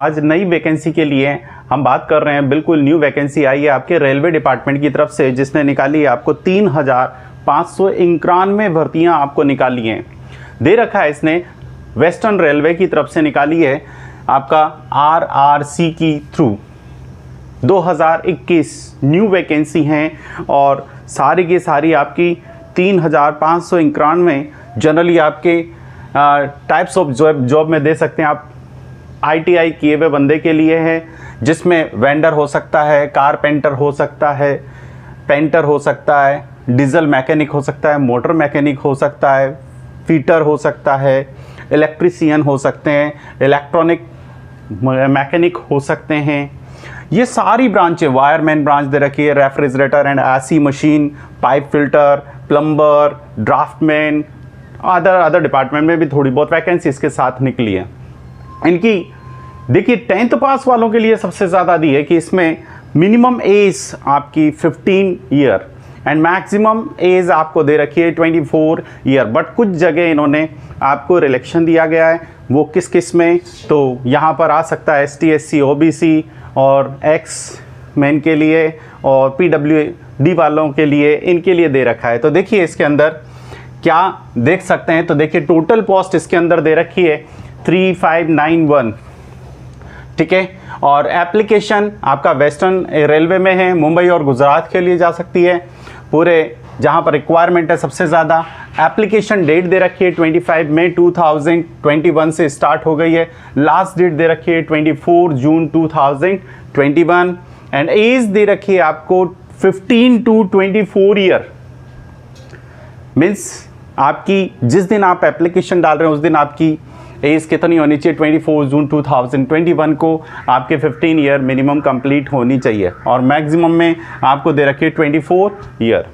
आज नई वैकेंसी के लिए हम बात कर रहे हैं। बिल्कुल न्यू वैकेंसी आई है आपके रेलवे डिपार्टमेंट की तरफ से, जिसने निकाली है आपको 3591 भर्तियां आपको निकाली हैं। दे रखा है इसने वेस्टर्न रेलवे की तरफ से निकाली है आपका RRC की थ्रू 2021 न्यू वैकेंसी हैं और सारी की सारी आपकी 3591 जनरली आपके टाइप्स ऑफ जॉब में दे सकते हैं आप। ITI किए हुए बंदे के लिए है, जिसमें वेंडर हो सकता है, कारपेंटर हो सकता है, पेंटर हो सकता है, डीजल मैकेनिक हो सकता है, मोटर मैकेनिक हो सकता है, फिटर हो सकता है, इलेक्ट्रीशियन हो सकते हैं, इलेक्ट्रॉनिक मैकेनिक हो सकते हैं। ये सारी ब्रांचें, वायरमैन ब्रांच दे रखी है, refrigerator and AC machine, pipe filter, plumber, draftsman, other department में भी थोड़ी बहुत वैकेंसी इसके साथ निकली है। इनकी देखिए 10th पास वालों के लिए सबसे ज़्यादा दी है कि इसमें मिनिमम एज आपकी 15 ईयर एंड मैक्सिमम एज आपको दे रखी है 24 ईयर। बट कुछ जगह इन्होंने आपको रिलेक्शन दिया गया है, वो किस किस में, तो यहाँ पर आ सकता है ST SC OBC और एक्स मैन के लिए और PWD वालों के लिए, इनके लिए दे रखा है। तो देखिए इसके अंदर क्या देख सकते हैं, तो देखिए टोटल पोस्ट इसके अंदर दे रखी है 3591, ठीक है। और एप्लीकेशन आपका वेस्टर्न रेलवे में है, मुंबई और गुजरात के लिए जा सकती है पूरे, जहां पर रिक्वायरमेंट है सबसे ज़्यादा। एप्लीकेशन डेट दे रखी है 25 मई 2021 से स्टार्ट हो गई है, लास्ट डेट दे रखी है 24 जून 2021 एंड एज दे रखी है आपको 15 to 24 ईयर। मीन्स आपकी जिस दिन आप एप्लीकेशन डाल रहे हैं उस दिन आपकी एज कितनी होनी चाहिए, 24 जून 2021 को आपके 15 ईयर मिनिमम कंप्लीट होनी चाहिए और मैक्सिमम में आपको दे रखी है 24 ईयर।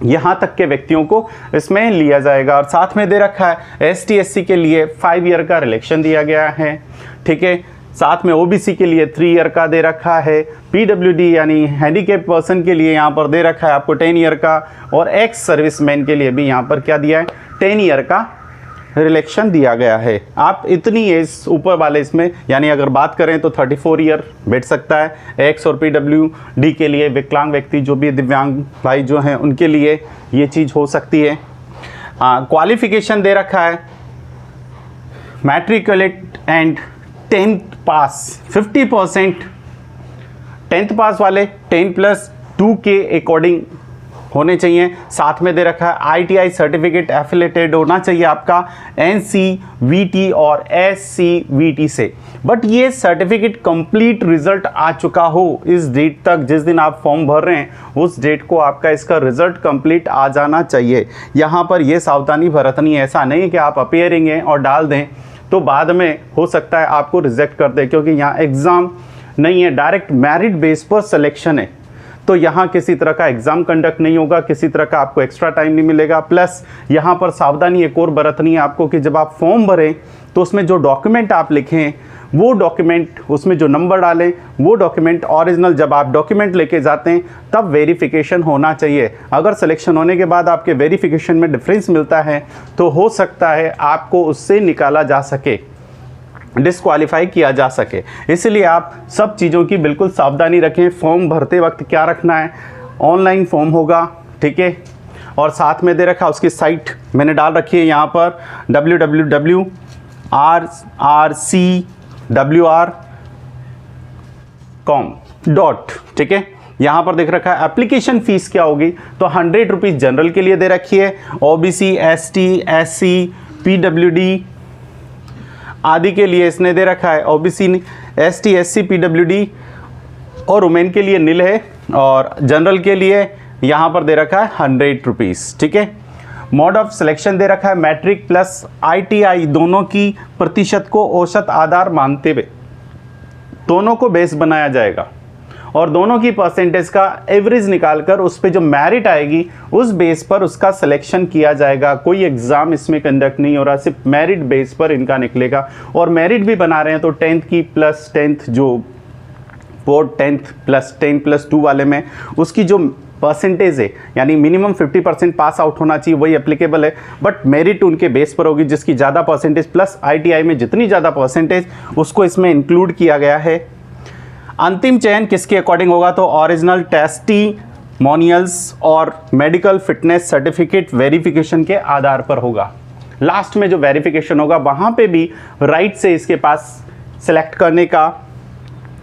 यहाँ तक के व्यक्तियों को इसमें लिया जाएगा। और साथ में दे रखा है ST SC के लिए 5 ईयर का रिलेक्शन दिया गया है, ठीक है। साथ में OBC के लिए 3 ईयर का दे रखा है, PWD यानी हैंडीकैप पर्सन के लिए यहाँ पर दे रखा है आपको 10 ईयर का, और एक्स सर्विसमैन के लिए भी यहाँ पर क्या दिया है, 10 ईयर का रिलेक्शन दिया गया है। आप इतनी एज ऊपर वाले इसमें, यानी अगर बात करें तो 34 ईयर बैठ सकता है। एक्स और PWD के लिए विकलांग व्यक्ति जो भी दिव्यांग भाई जो हैं उनके लिए ये चीज़ हो सकती है। क्वालिफिकेशन दे रखा है matriculate and 10th pass 50%, 10th पास वाले 10+2 के अकॉर्डिंग होने चाहिए। साथ में दे रखा है ITI सर्टिफिकेट एफिलेटेड होना चाहिए आपका NCVT और SCVT से। बट ये सर्टिफिकेट कंप्लीट रिजल्ट आ चुका हो इस डेट तक, जिस दिन आप फॉर्म भर रहे हैं उस डेट को आपका इसका रिजल्ट कंप्लीट आ जाना चाहिए। यहाँ पर ये सावधानी बरतनी है, ऐसा नहीं कि आप अपीयरिंग है और डाल दें तो बाद में हो सकता है आपको रिजेक्ट कर दे, क्योंकि यहाँ एग्ज़ाम नहीं है, डायरेक्ट मेरिट बेस पर सिलेक्शन है। तो यहाँ किसी तरह का एग्ज़ाम कंडक्ट नहीं होगा, किसी तरह का आपको एक्स्ट्रा टाइम नहीं मिलेगा। प्लस यहाँ पर सावधानी एक और बरतनी है आपको कि जब आप फॉर्म भरें तो उसमें जो डॉक्यूमेंट आप लिखें वो डॉक्यूमेंट, उसमें जो नंबर डालें वो डॉक्यूमेंट ओरिजिनल, जब आप डॉक्यूमेंट लेके जाते हैं तब वेरिफिकेशन होना चाहिए। अगर सिलेक्शन होने के बाद आपके वेरिफिकेशन में डिफरेंस मिलता है तो हो सकता है आपको उससे निकाला जा सके, डिस्क्वालीफाई किया जा सके। इसलिए आप सब चीज़ों की बिल्कुल सावधानी रखें। फॉर्म भरते वक्त क्या रखना है, ऑनलाइन फॉर्म होगा, ठीक है। और साथ में दे रखा उसकी साइट मैंने डाल रखी है यहाँ पर www.rrcwr.com, ठीक है। यहाँ पर देख रखा है एप्लीकेशन फ़ीस क्या होगी, तो 100 रुपीज़ जनरल के लिए दे रखी है, OBC ST SC PWD आदि के लिए इसने दे रखा है, OBC ST SC PWD और वुमेन के लिए नील है, और जनरल के लिए यहाँ पर दे रखा है 100 रुपीज़, ठीक है। मोड ऑफ सिलेक्शन दे रखा है मैट्रिक प्लस ITI दोनों की प्रतिशत को औसत आधार मानते हुए दोनों को बेस बनाया जाएगा और दोनों की परसेंटेज का एवरेज निकालकर उस पर जो मेरिट आएगी उस बेस पर उसका सिलेक्शन किया जाएगा। कोई एग्ज़ाम इसमें कंडक्ट नहीं हो रहा, सिर्फ मेरिट बेस पर इनका निकलेगा। और मेरिट भी बना रहे हैं तो 10th की प्लस 10th जो बोर्ड 10th + 10+2 वाले में उसकी जो परसेंटेज है, यानी मिनिमम 50% पास आउट होना चाहिए, वही एप्लीकेबल है। बट मेरिट उनके बेस पर होगी, जिसकी ज़्यादा परसेंटेज प्लस ITI में जितनी ज़्यादा परसेंटेज उसको इसमें इंक्लूड किया गया है। अंतिम चयन किसके अकॉर्डिंग होगा, तो ओरिजिनल टेस्टिमोनियल्स और मेडिकल फिटनेस सर्टिफिकेट वेरिफिकेशन के आधार पर होगा। लास्ट में जो वेरिफिकेशन होगा वहाँ पे भी राइट से इसके पास सेलेक्ट करने का।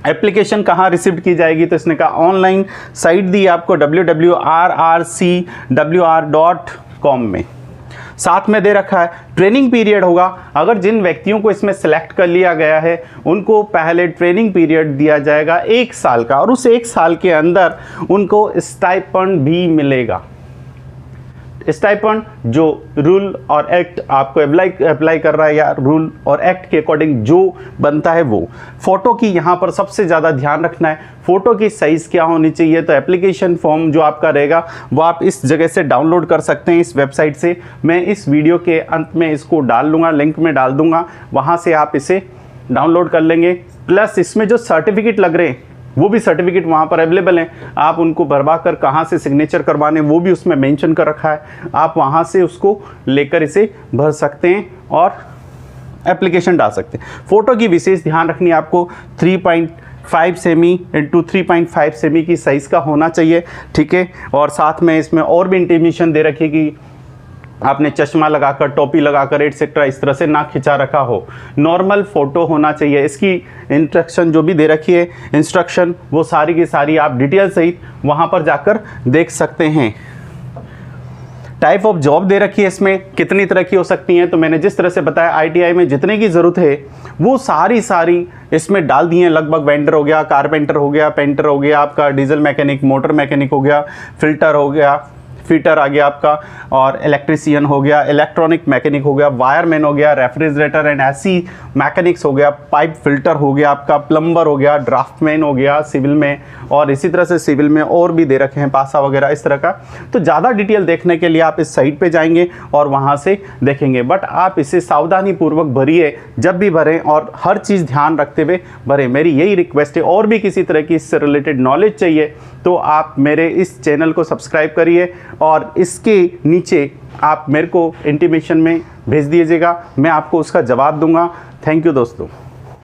एप्लीकेशन कहाँ रिसीव की जाएगी, तो इसने कहा ऑनलाइन साइट दी आपको www.rrcwr.com में। साथ में दे रखा है ट्रेनिंग पीरियड होगा। अगर जिन व्यक्तियों को इसमें सेलेक्ट कर लिया गया है उनको पहले ट्रेनिंग पीरियड दिया जाएगा 1 साल का, और उस 1 साल के अंदर उनको स्टाइपेंड भी मिलेगा। स्टाइपेंड जो रूल और एक्ट आपको अप्लाई कर रहा है या रूल और एक्ट के अकॉर्डिंग जो बनता है वो। फ़ोटो की यहाँ पर सबसे ज़्यादा ध्यान रखना है, फ़ोटो की साइज़ क्या होनी चाहिए। तो एप्लीकेशन फॉर्म जो आपका रहेगा वो आप इस जगह से डाउनलोड कर सकते हैं, इस वेबसाइट से। मैं इस वीडियो के अंत में इसको डाल लूँगा, लिंक में डाल दूँगा, वहाँ से आप इसे डाउनलोड कर लेंगे। प्लस इसमें जो सर्टिफिकेट लग रहे हैं वो भी सर्टिफिकेट वहाँ पर अवेलेबल हैं, आप उनको भरवा कर कहाँ से सिग्नेचर करवाने वो भी उसमें मेंशन कर रखा है, आप वहाँ से उसको लेकर इसे भर सकते हैं और एप्लीकेशन डाल सकते हैं। फ़ोटो की विशेष ध्यान रखनी है आपको, 3.5 सेमी इंटू 3.5 सेमी की साइज़ का होना चाहिए, ठीक है। और साथ में इसमें और भी इंटीमेशन दे रखी कि आपने चश्मा लगाकर, टोपी लगाकर एटसेट्रा इस तरह से ना खिंचा रखा हो, नॉर्मल फ़ोटो होना चाहिए। इसकी इंस्ट्रक्शन जो भी दे रखी है, इंस्ट्रक्शन वो सारी की सारी आप डिटेल सहित वहाँ पर जाकर देख सकते हैं। टाइप ऑफ जॉब दे रखी है, इसमें कितनी तरह की हो सकती हैं, तो मैंने जिस तरह से बताया ITI में जितने की ज़रूरत है वो सारी इसमें डाल दी हैं लगभग। वेंडर हो गया, कारपेंटर हो गया, पेंटर हो गया, आपका डीजल मैकेनिक, मोटर मैकेनिक हो गया, फिल्टर हो गया, फिटर आ गया आपका, और इलेक्ट्रीशियन हो गया, इलेक्ट्रॉनिक मैकेनिक हो गया, वायरमैन हो गया, रेफ्रिजरेटर एंड एसी मैकेनिक्स हो गया, पाइप फिल्टर हो गया आपका, प्लम्बर हो गया, ड्राफ्टमैन हो गया सिविल में, और इसी तरह से सिविल में और भी दे रखे हैं पासा वगैरह इस तरह का। तो ज़्यादा डिटेल देखने के लिए आप इस साइट पे जाएंगे और वहाँ से देखेंगे। बट आप इसे सावधानी पूर्वक भरिए, जब भी भरें और हर चीज़ ध्यान रखते हुए भरें, मेरी यही रिक्वेस्ट है। और भी किसी तरह की इससे रिलेटेड नॉलेज चाहिए तो आप मेरे इस चैनल को सब्सक्राइब करिए और इसके नीचे आप मेरे को इंटीमेशन में भेज दीजिएगा, मैं आपको उसका जवाब दूंगा। थैंक यू दोस्तों।